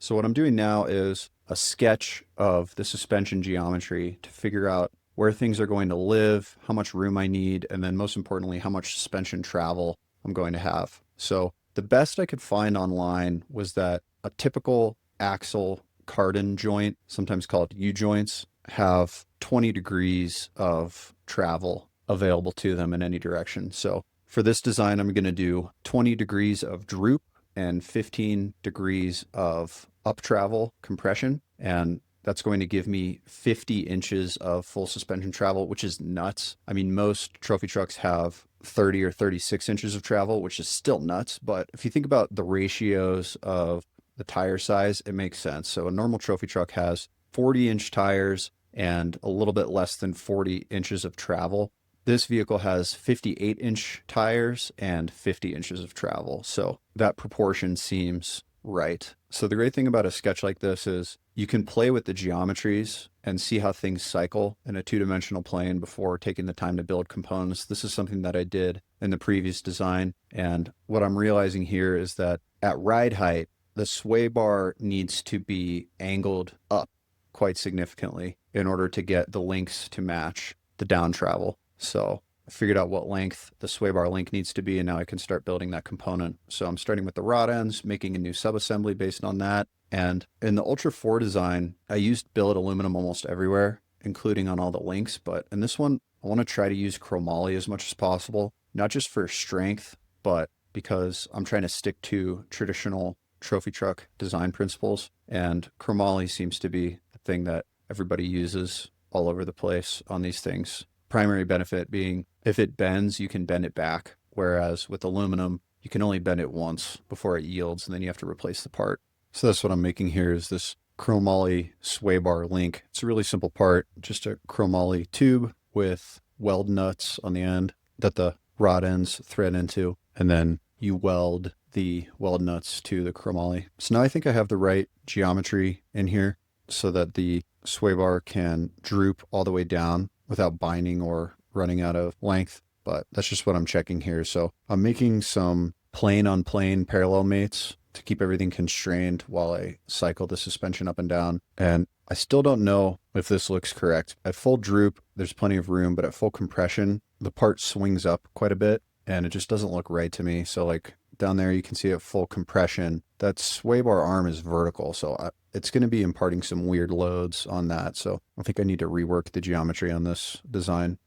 So what I'm doing now is a sketch of the suspension geometry to figure out where things are going to live, how much room I need, and then most importantly, how much suspension travel I'm going to have. So the best I could find online was that a typical axle cardan joint, sometimes called U-joints, have 20 degrees of travel available to them in any direction. So for this design, I'm going to do 20 degrees of droop and 15 degrees of up travel compression. And that's going to give me 50 inches of full suspension travel, which is nuts. I mean, most trophy trucks have 30 or 36 inches of travel, which is still nuts. But if you think about the ratios of the tire size, it makes sense. So a normal trophy truck has 40-inch tires and a little bit less than 40 inches of travel. This vehicle has 58-inch tires and 50 inches of travel. So that proportion seems right. So the great thing about a sketch like this is you can play with the geometries and see how things cycle in a two-dimensional plane before taking the time to build components. This is something that I did in the previous design. And what I'm realizing here is that at ride height, the sway bar needs to be angled up quite significantly in order to get the links to match the down travel. So I figured out what length the sway bar link needs to be, and now I can start building that component. So I'm starting with the rod ends, making a new subassembly based on that. And in the Ultra 4 design, I used billet aluminum almost everywhere, including on all the links. But in this one, I want to try to use chromoly as much as possible, not just for strength, but because I'm trying to stick to traditional trophy truck design principles. And chromoly seems to be the thing that everybody uses all over the place on these things. Primary benefit being if it bends, you can bend it back. Whereas with aluminum, you can only bend it once before it yields, and then you have to replace the part. So that's what I'm making here is this chromoly sway bar link. It's a really simple part, just a chromoly tube with weld nuts on the end that the rod ends thread into, and then you weld the weld nuts to the chromoly. So now I think I have the right geometry in here so that the sway bar can droop all the way down without binding or running out of length. But that's just what I'm checking here. So I'm making some plane on plane parallel mates to keep everything constrained while I cycle the suspension up and down. And I still don't know if this looks correct. At full droop, there's plenty of room, but at full compression, the part swings up quite a bit and it just doesn't look right to me. So like down there, you can see at full compression, that sway bar arm is vertical. So it's going to be imparting some weird loads on that. So I think I need to rework the geometry on this design.